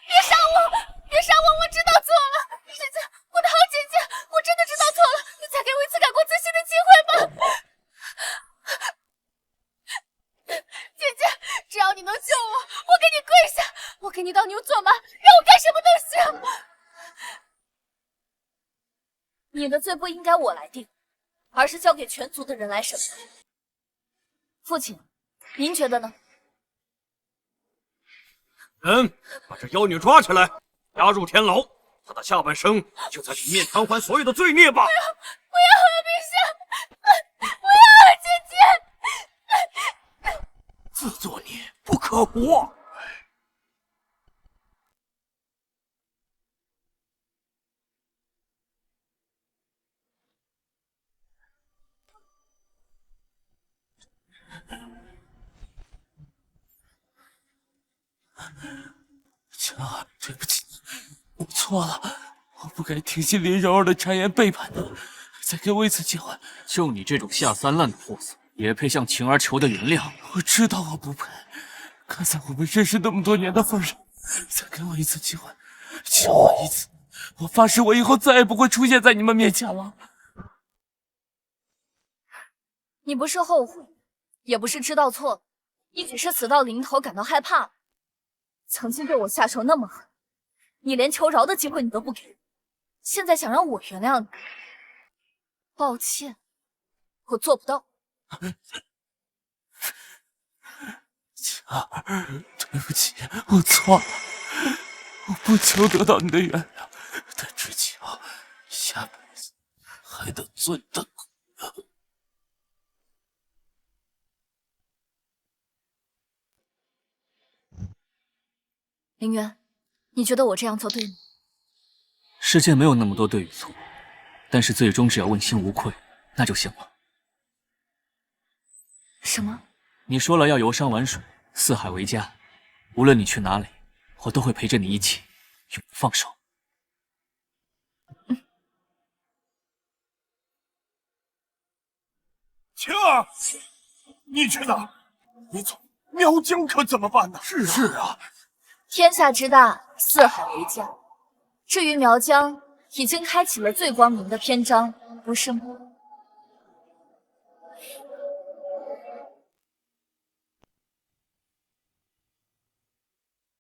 别杀我！别杀我！我知道错了，姐姐，我的好姐姐，我真的知道错了，你再给我一次改过自新的机会吧。姐姐，只要你能救我，我给你跪下，我给你当牛做马，让我干什么都行。你的罪不应该我来定，而是交给全族的人来审判。父亲，您觉得呢？把这妖女抓起来，押入天牢，她的下半生就在里面偿还所有的罪孽吧。不要啊，陛下！不要啊，姐姐！自作孽不可活。晴儿，对不起，我错了，我不该听信林柔儿的谗言背叛她。再给我一次机会。就你这种下三滥的货色，也配向晴儿求的原谅？我知道我不配，看在我们认识那么多年的份上，再给我一次机会，就我一次，我发誓我以后再也不会出现在你们面前了。你不是后悔，也不是知道错了，你只是死到临头感到害怕。曾经对我下手那么狠，你连求饶的机会你都不给，现在想让我原谅你，抱歉，我做不到。晴儿，对不起，我错了，我不求得到你的原谅，但只求下辈子还能做你的姑娘。林渊，你觉得我这样做对吗？世界没有那么多对与错，但是最终只要问心无愧，那就行了。什么？你说了要游山玩水，四海为家，无论你去哪里，我都会陪着你一起，永不放手。晴儿，你去哪？你走，苗疆可怎么办呢？是啊。天下之大，四海为家。至于苗疆，已经开启了最光明的篇章，不是吗？